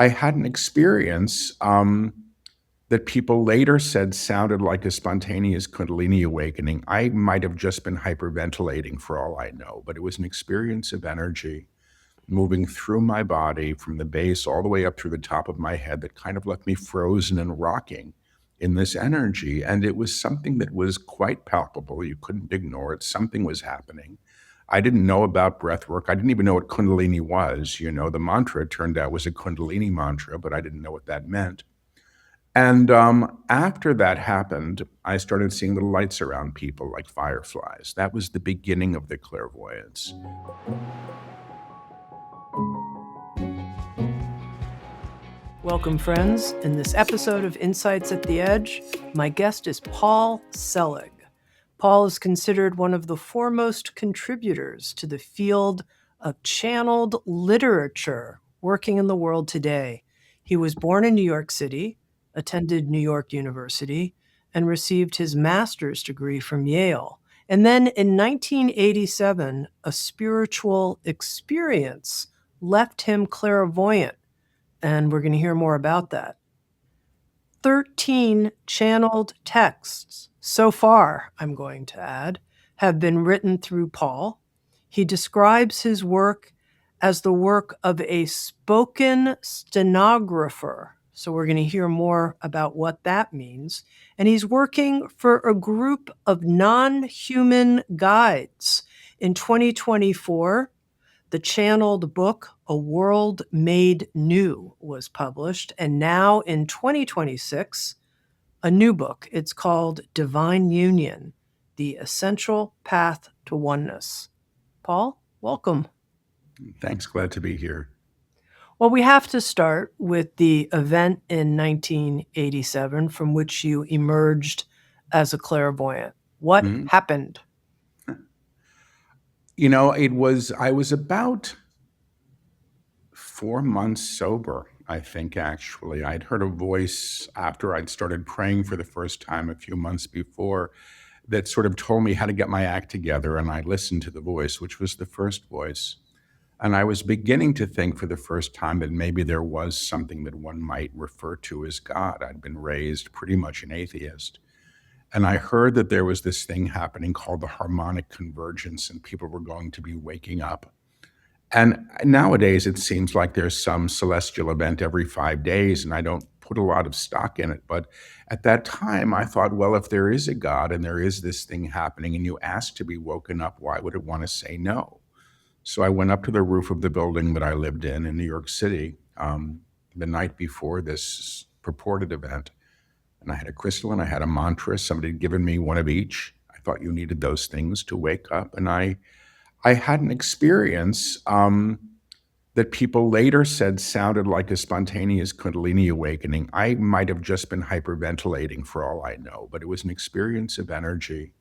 I had an experience that people later said sounded like a spontaneous Kundalini awakening. I might have just been hyperventilating for all I know, but it was an experience of energy moving through my body from the base all the way up through the top of my head that kind of left me frozen and rocking in this energy. And it was something that was quite palpable. You couldn't ignore it. Something was happening. I didn't know about breath work. I didn't even know what Kundalini was. The mantra, it turned out, was a Kundalini mantra, but I didn't know what that meant. And after that happened, I started seeing little lights around people like fireflies. That was the beginning of the clairvoyance. Welcome, friends. In this episode of Insights at the Edge, my guest is Paul Selig. Paul is considered one of the foremost contributors to the field of channeled literature working in the world today. He was born in New York City, attended New York University, and received his master's degree from Yale. And then in 1987, a spiritual experience left him clairvoyant. And we're going to hear more about that. 13 channeled texts so far, I'm going to add, have been written through Paul. He describes his work as the work of a spoken stenographer. So we're going to hear more about what that means. And he's working for a group of non-human guides. In 2024, the channeled book, A World Made New, was published. And now in 2026, a new book. It's called Divine Union, The Essential Path to Oneness. Paul, welcome. Thanks. Glad to be here. Well, we have to start with the event in 1987 from which you emerged as a clairvoyant. What happened? I was about 4 months sober, I think, actually. I'd heard a voice after I'd started praying for the first time a few months before that sort of told me how to get my act together. And I listened to the voice, which was the first voice. And I was beginning to think for the first time that maybe there was something that one might refer to as God. I'd been raised pretty much an atheist. And I heard that there was this thing happening called the harmonic convergence, and people were going to be waking up. And nowadays, it seems like there's some celestial event every 5 days, and I don't put a lot of stock in it. But at that time, I thought, well, if there is a God and there is this thing happening and you ask to be woken up, why would it want to say no? So I went up to the roof of the building that I lived in New York City the night before this purported event. And I had a crystal and I had a mantra. Somebody had given me one of each. I thought you needed those things to wake up. And I had an experience that people later said sounded like a spontaneous Kundalini awakening. I might have just been hyperventilating for all I know, but it was an experience of energy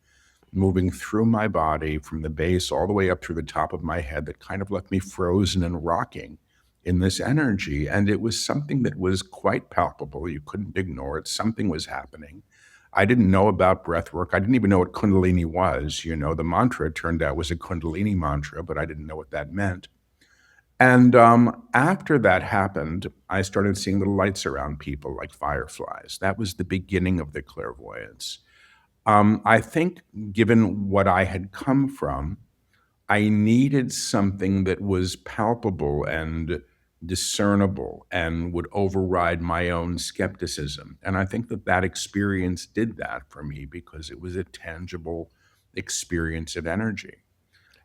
moving through my body from the base all the way up through the top of my head that kind of left me frozen and rocking in this energy. And it was something that was quite palpable. You couldn't ignore it. Something was happening. I didn't know about breath work. I didn't even know what Kundalini was. The mantra, it turned out, was a Kundalini mantra, but I didn't know what that meant. And after that happened, I started seeing little lights around people like fireflies. That was the beginning of the clairvoyance. I think, given what I had come from, I needed something that was palpable and discernible and would override my own skepticism. And I think that experience did that for me because it was a tangible experience of energy.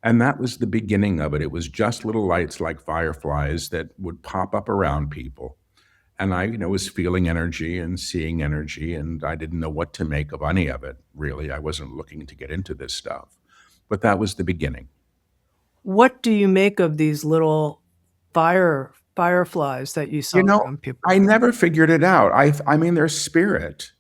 And that was the beginning of it. It was just little lights like fireflies that would pop up around people. And I, was feeling energy and seeing energy, and I didn't know what to make of any of it, really. I wasn't looking to get into this stuff. But that was the beginning. What do you make of these little fireflies that you saw around people? I never figured it out. I mean, they're spirit.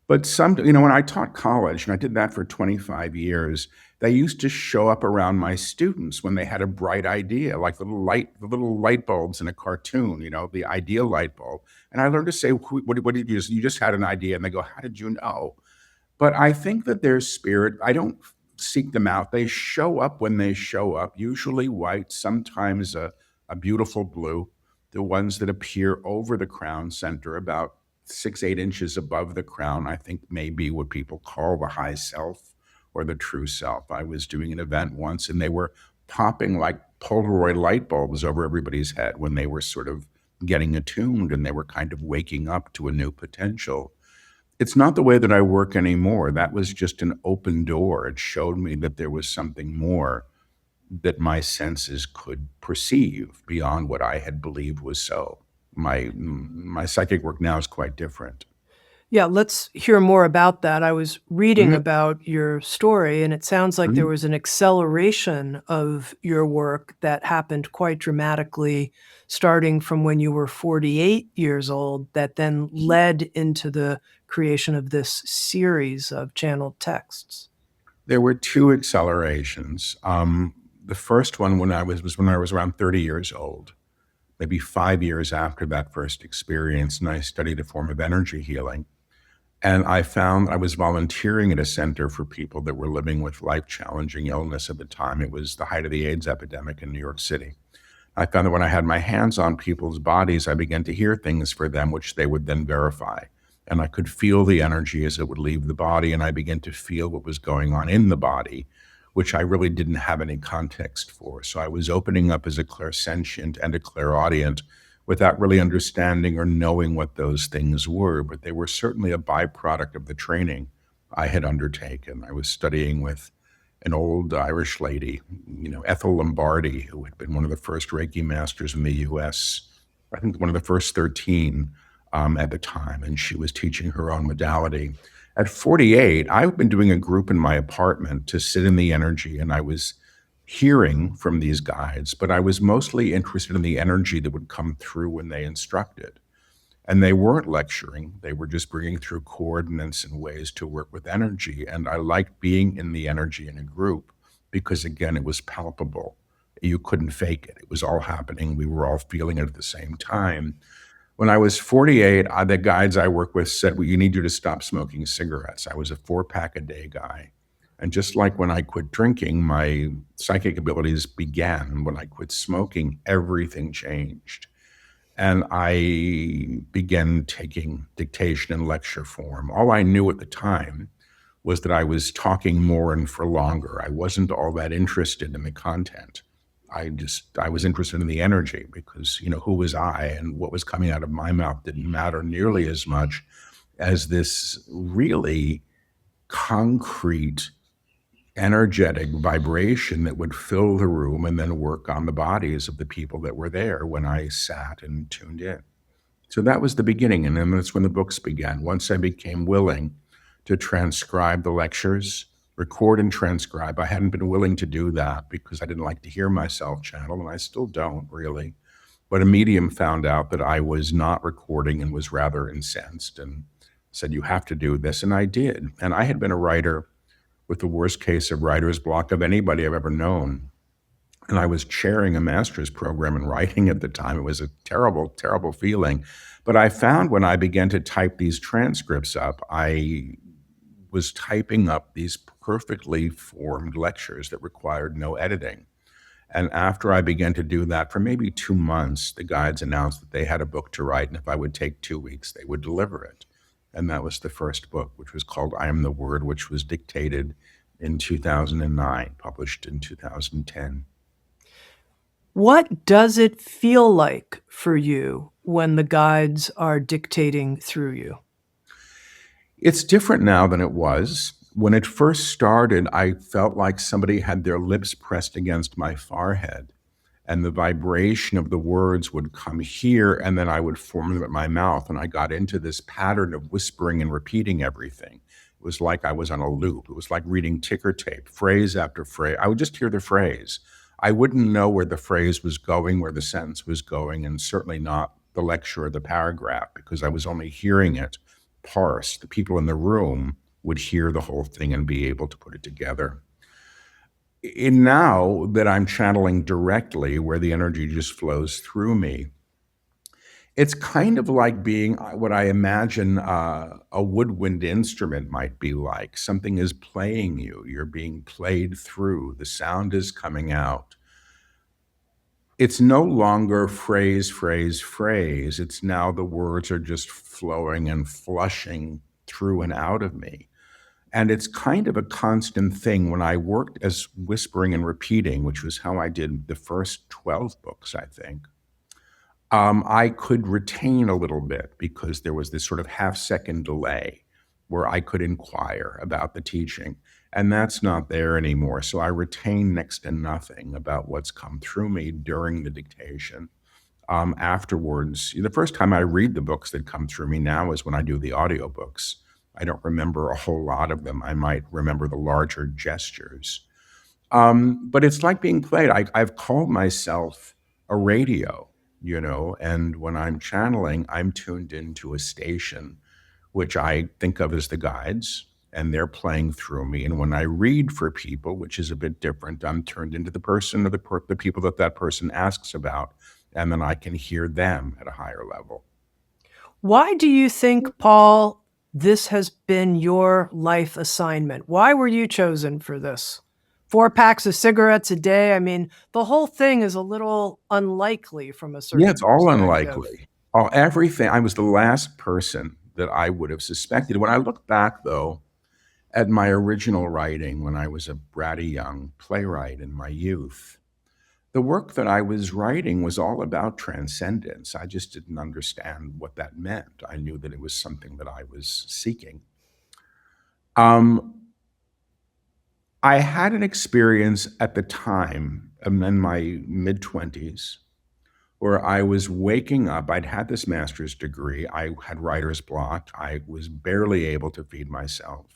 But when I taught college, and I did that for 25 years, they used to show up around my students when they had a bright idea, like the little light bulbs in a cartoon, the ideal light bulb. And I learned to say, what did you use? You just had an idea. And they go, how did you know? But I think that their spirit, I don't seek them out. They show up when they show up, usually white, sometimes a beautiful blue. The ones that appear over the crown center, about 6, 8 inches above the crown, I think may be what people call the high self or the true self. I was doing an event once and they were popping like Polaroid light bulbs over everybody's head when they were sort of getting attuned and they were kind of waking up to a new potential. It's not the way that I work anymore. That was just an open door. It showed me that there was something more that my senses could perceive beyond what I had believed was so. My psychic work now is quite different. Yeah, let's hear more about that. I was reading Mhm, about your story, and it sounds like there mhm. was an acceleration of your work that happened quite dramatically, starting from when you were 48 years old, that then led into the creation of this series of channeled texts. There were two accelerations. The first one was when I was around 30 years old, maybe 5 years after that first experience, and I studied a form of energy healing. And I found I was volunteering at a center for people that were living with life-challenging illness at the time. It was the height of the AIDS epidemic in New York City. I found that when I had my hands on people's bodies, I began to hear things for them, which they would then verify. And I could feel the energy as it would leave the body, and I began to feel what was going on in the body, which I really didn't have any context for. So I was opening up as a clairsentient and a clairaudient without really understanding or knowing what those things were, but they were certainly a byproduct of the training I had undertaken. I was studying with an old Irish lady, Ethel Lombardi, who had been one of the first Reiki masters in the US, I think one of the first 13 at the time, and she was teaching her own modality. At 48, I've been doing a group in my apartment to sit in the energy, and I was hearing from these guides, but I was mostly interested in the energy that would come through when they instructed. And they weren't lecturing, they were just bringing through coordinates and ways to work with energy. And I liked being in the energy in a group because, again, it was palpable. You couldn't fake it. It was all happening. We were all feeling it at the same time. When I was 48, the guides I work with said, well, you need you to stop smoking cigarettes. I was a 4-pack a day guy. And just like when I quit drinking, my psychic abilities began. When I quit smoking, everything changed. And I began taking dictation in lecture form. All I knew at the time was that I was talking more and for longer. I wasn't all that interested in the content. I was interested in the energy because, who was I and what was coming out of my mouth didn't matter nearly as much as this really concrete, energetic vibration that would fill the room and then work on the bodies of the people that were there when I sat and tuned in. So that was the beginning, and then that's when the books began. Once I became willing to transcribe the lectures, record and transcribe. I hadn't been willing to do that because I didn't like to hear myself channel, and I still don't really. But a medium found out that I was not recording and was rather incensed and said, you have to do this, and I did. And I had been a writer with the worst case of writer's block of anybody I've ever known. And I was chairing a master's program in writing at the time. It was a terrible, terrible feeling. But I found when I began to type these transcripts up, I was typing up these perfectly formed lectures that required no editing. And after I began to do that for maybe 2 months, the guides announced that they had a book to write, and if I would take 2 weeks, they would deliver it. And that was the first book, which was called I Am the Word, which was dictated in 2009, published in 2010. What does it feel like for you when the guides are dictating through you? It's different now than it was. When it first started, I felt like somebody had their lips pressed against my forehead, and the vibration of the words would come here, and then I would form them at my mouth, and I got into this pattern of whispering and repeating everything. It was like I was on a loop. It was like reading ticker tape, phrase after phrase. I would just hear the phrase. I wouldn't know where the phrase was going, where the sentence was going, and certainly not the lecture or the paragraph, because I was only hearing it parsed. The people in the room would hear the whole thing and be able to put it together. And now that I'm channeling directly where the energy just flows through me, it's kind of like being what I imagine a woodwind instrument might be like. Something is playing you. You're being played through. The sound is coming out. it's no longer phrase, phrase, phrase. It's now the words are just flowing and flushing through and out of me. And it's kind of a constant thing. When I worked as whispering and repeating, which was how I did the first 12 books, I think, I could retain a little bit because there was this sort of half-second delay where I could inquire about the teaching. And that's not there anymore. So I retain next to nothing about what's come through me during the dictation. Afterwards, the first time I read the books that come through me now is when I do the audiobooks. I don't remember a whole lot of them. I might remember the larger gestures. But it's like being played. I've called myself a radio, and when I'm channeling, I'm tuned into a station, which I think of as the guides, and they're playing through me. And when I read for people, which is a bit different, I'm turned into the person or the people that person asks about, and then I can hear them at a higher level. Why do you think, Paul, this has been your life assignment? Why were you chosen for this? 4 packs of cigarettes a day. I mean, the whole thing is a little unlikely from a certain Yeah, it's all perspective. unlikely. Everything. I was the last person that I would have suspected. When I look back, though, at my original writing when I was a bratty young playwright in my youth, the work that I was writing was all about transcendence. I just didn't understand what that meant. I knew that it was something that I was seeking. I had an experience at the time, in my mid-20s, where I was waking up. I'd had this master's degree. I had writer's block. I was barely able to feed myself.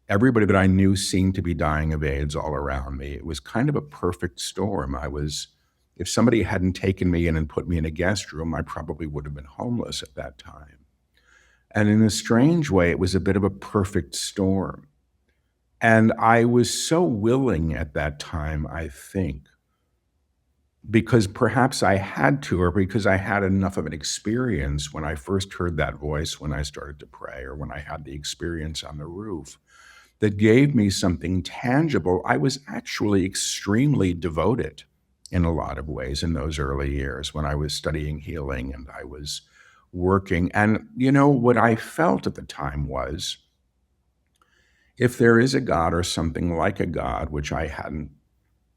Everybody that I knew seemed to be dying of AIDS all around me. It was kind of a perfect storm. If somebody hadn't taken me in and put me in a guest room, I probably would have been homeless at that time. And in a strange way, it was a bit of a perfect storm. And I was so willing at that time, I think, because perhaps I had to, or because I had enough of an experience when I first heard that voice, when I started to pray, or when I had the experience on the roof, that gave me something tangible. I was actually extremely devoted in a lot of ways in those early years when I was studying healing and I was working. And, what I felt at the time was, if there is a God or something like a God, which I hadn't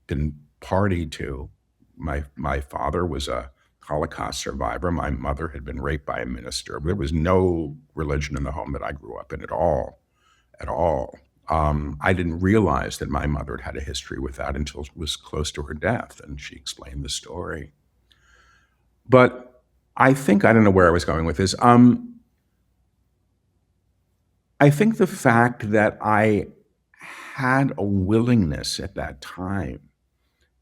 been party to, my father was a Holocaust survivor. My mother had been raped by a minister. There was no religion in the home that I grew up in at all. I didn't realize that my mother had a history with that until it was close to her death, and she explained the story. But I don't know where I was going with this. I think the fact that I had a willingness at that time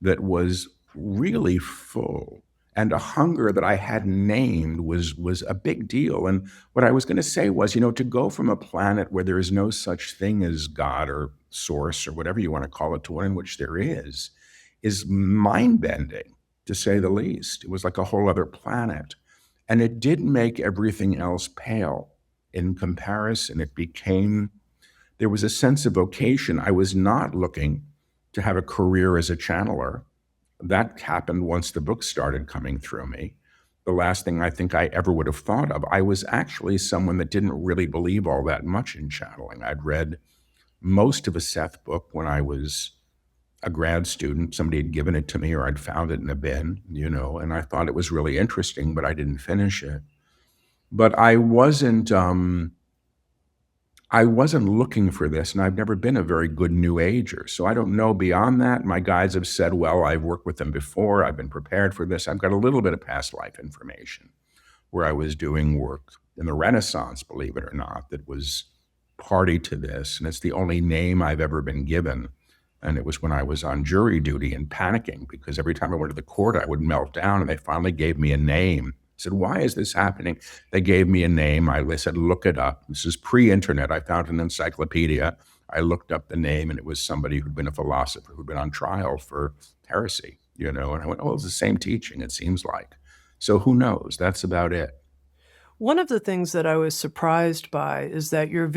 that was really full, and a hunger that I hadn't named was a big deal. And what I was going to say was, to go from a planet where there is no such thing as God or source or whatever you want to call it to one in which there is mind-bending, to say the least. It was like a whole other planet. And it did make everything else pale in comparison. There was a sense of vocation. I was not looking to have a career as a channeler. That happened once the books started coming through me. The last thing I think I ever would have thought of. I was actually someone that didn't really believe all that much in channeling. I'd read most of a Seth book when I was a grad student. Somebody had given it to me, or I'd found it in a bin, and I thought it was really interesting, but I didn't finish it. But I wasn't looking for this, and I've never been a very good New Ager. So I don't know beyond that. My guides have said, well, I've worked with them before. I've been prepared for this. I've got a little bit of past life information where I was doing work in the Renaissance, believe it or not, that was party to this. And it's the only name I've ever been given. And it was when I was on jury duty and panicking, because every time I went to the court, I would melt down, and they finally gave me a name. I said, why is this happening? They gave me a name. I said, look it up. This is pre-internet. I found an encyclopedia. I looked up the name, and it was somebody who'd been a philosopher who'd been on trial for heresy, and I went, oh, it's the same teaching, it seems like. So who knows? That's about it. One of the things that I was surprised by is that you're